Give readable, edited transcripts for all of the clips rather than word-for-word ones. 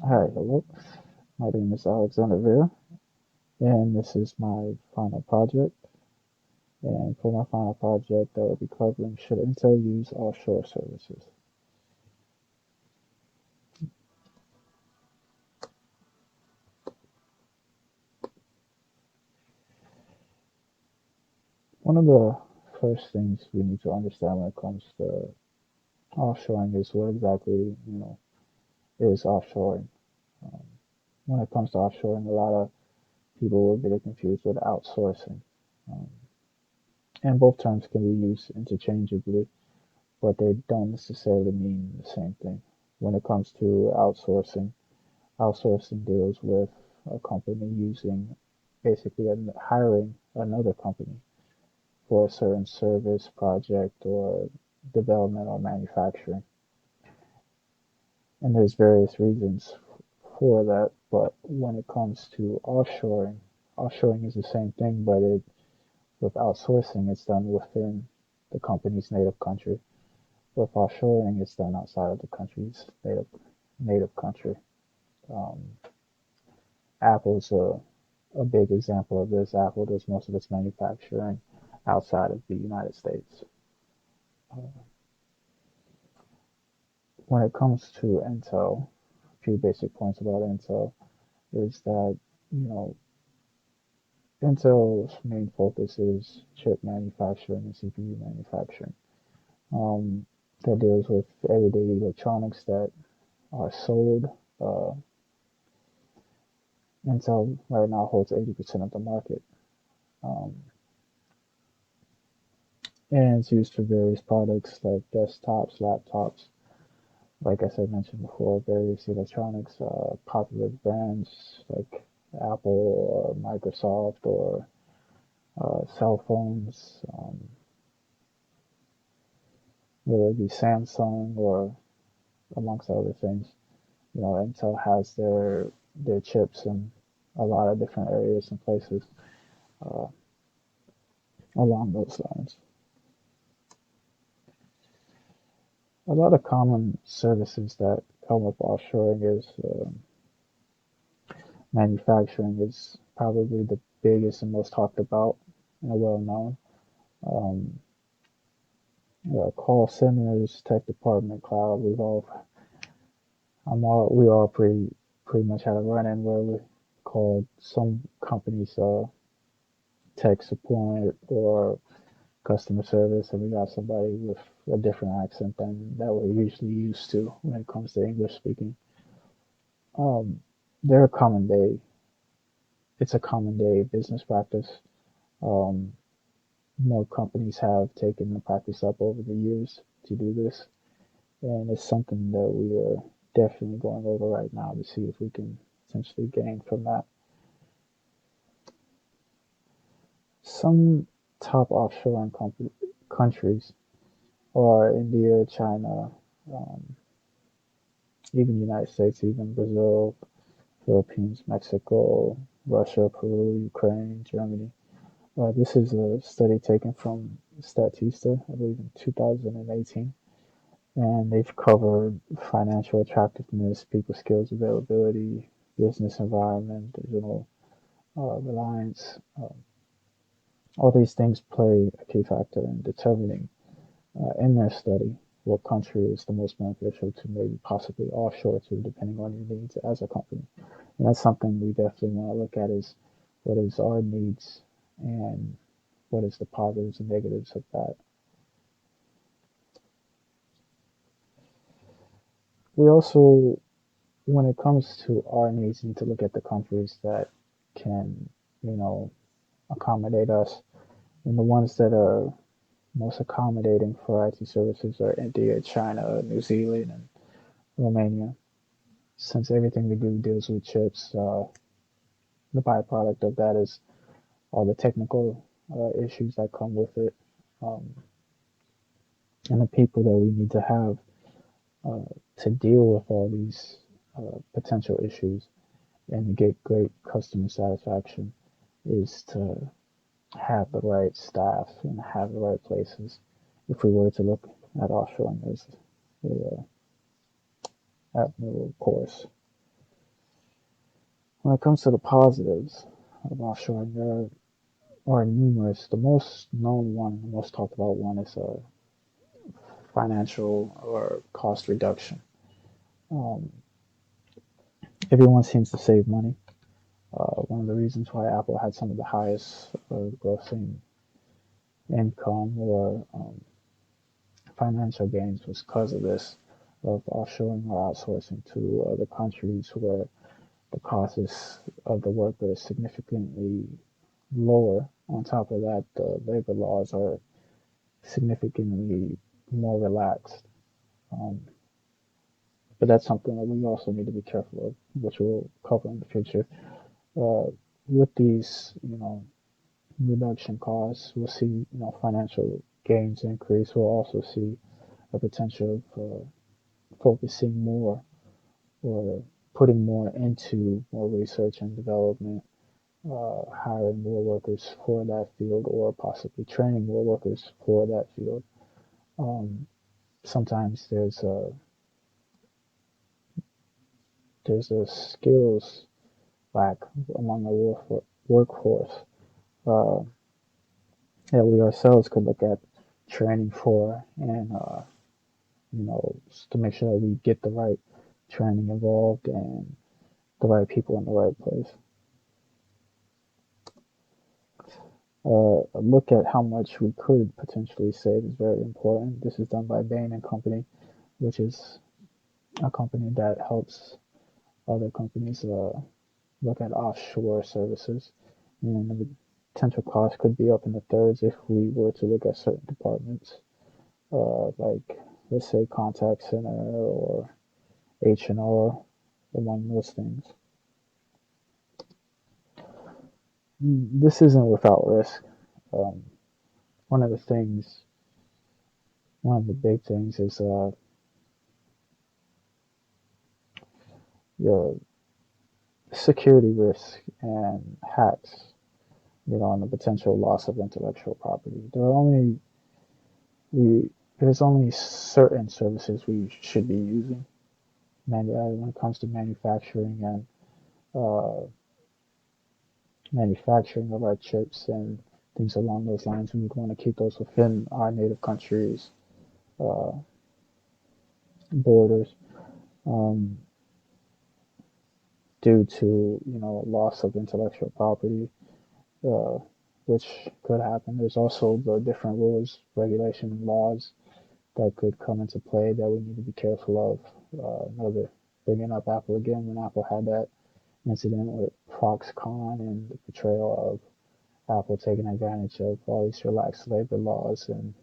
Hi, hello. My name is Alexander Vera, and this is my final project. And for my final project, I will be covering should Intel use offshore services. One of the first things we need to understand when it comes to offshoring is what exactly, is offshoring. Um, when it comes to offshoring, a lot of people will get it confused with outsourcing. Um, and both terms can be used interchangeably, but they don't necessarily mean the same thing. When it comes to outsourcing deals with a company using basically hiring another company for a certain service, project, or development or manufacturing. And there's various reasons for that. But when it comes to offshoring is the same thing, but with outsourcing, it's done within the company's native country. With offshoring, it's done outside of the country's native country. Um, Apple's a big example of this. Apple does most of its manufacturing outside of the United States. Uh, when it comes to Intel, a few basic points about Intel is that, you know, Intel's main focus is chip manufacturing and CPU manufacturing. Um, that deals with everyday electronics that are sold. Uh, Intel right now holds 80% of the market. Um, and it's used for various products like desktops, laptops, like I said, mentioned before, various electronics, popular brands like Apple or Microsoft or cell phones, whether it be Samsung or amongst other things. Intel has their chips in a lot of different areas and places uh, along those lines. A lot of common services that come with offshoring is manufacturing is probably the biggest and most talked about and well known. Um, Call centers, tech department, cloud. We all pretty much had a run in where we called some companies tech support or customer service, and we got somebody with a different accent than that we're usually used to when it comes to English speaking. Um, they're a common day. It's a common day business practice. Um, More companies have taken the practice up over the years to do this, and it's something that we are definitely going over right now to see if we can essentially gain from that. Some top offshoring countries are India, China, um, even the United States, even Brazil, Philippines, Mexico, Russia, Peru, Ukraine, Germany. This is a study taken from Statista, I believe in 2018, and they've covered financial attractiveness, people skills availability, business environment, digital reliance. All these things play a key factor in determining in their study what country is the most beneficial to maybe possibly offshore to, depending on your needs as a company. And that's something we definitely want to look at is what is our needs and what is the positives and negatives of that. We also, when it comes to our needs, need to look at the countries that can, you know, accommodate us. And the ones that are most accommodating for IT services are India, China, New Zealand, and Romania. Since everything we do deals with chips, the byproduct of that is all the technical issues that come with it, um, and the people that we need to have uh, to deal with all these potential issues and to get great customer satisfaction is to have the right staff and have the right places. If we were to look at offshoring as a avenue, of course. When it comes to the positives of offshoring, there are numerous. The most known one, the most talked about one, is financial or cost reduction. Um, Everyone seems to save money. One of the reasons why Apple had some of the highest grossing income or financial gains was because of this, of offshoring or outsourcing to other countries where the costs of the worker is significantly lower. On top of that, the labor laws are significantly more relaxed. Um, but that's something that we also need to be careful of, which we'll cover in the future. Uh, with these, reduction costs, we'll see, financial gains increase. We'll also see a potential of focusing more or putting more into more research and development, hiring more workers for that field, or possibly training more workers for that field. Um, Sometimes there's a skills lack among the workforce uh, that we ourselves could look at training for, and to make sure that we get the right training involved and the right people in the right place. A look at how much we could potentially save is very important. This is done by Bain and Company, which is a company that helps other companies look at offshore services. And the potential cost could be up in the thirds if we were to look at certain departments, like, let's say, contact center or H&R, among those things. This isn't without risk. Um, one of the things, one of the big things is the security risk and hacks, and the potential loss of intellectual property. We there's only certain services we should be using when it comes to manufacturing of our chips and things along those lines. We would want to keep those within our native countries' uh, borders, um, due to loss of intellectual property, uh, which could happen. There's also the different rules, regulation, and laws that could come into play that we need to be careful of. Another bringing up Apple again, when Apple had that incident with Foxconn and the portrayal of Apple taking advantage of all these relaxed labor laws and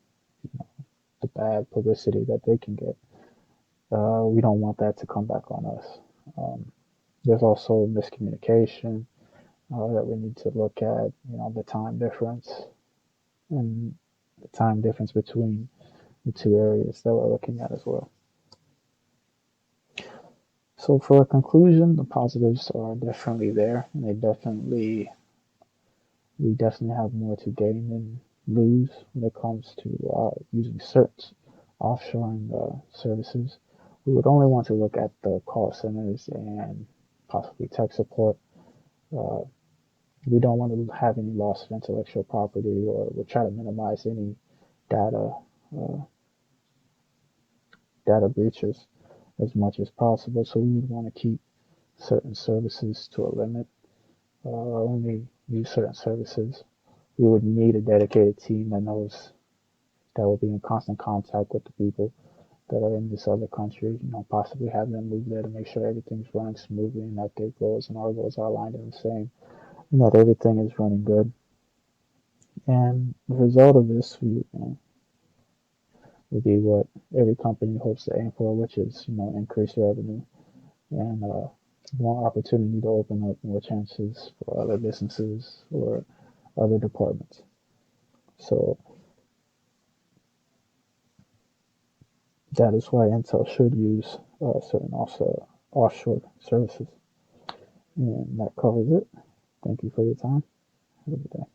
the bad publicity that they can get. We don't want that to come back on us. Um, there's also miscommunication that we need to look at, the time difference and the time difference between the two areas that we're looking at as well. So for a conclusion, the positives are definitely there, and we definitely have more to gain than lose when it comes to using certain offshoring services. We would only want to look at the call centers and possibly tech support. Uh, we don't want to have any loss of intellectual property, or we'll try to minimize any data uh, data breaches as much as possible. So we would want to keep certain services to a limit, or only use certain services. We would need a dedicated team that will be in constant contact with the people that are in this other country, possibly have them move there to make sure everything's running smoothly and that their goals and our goals are aligned in the same, and that everything is running good. And the result of this would be what every company hopes to aim for, which is, increased revenue and more opportunity to open up more chances for other businesses or other departments. So that is why Intel should use certain offshore services. And that covers it. Thank you for your time. Have a good day.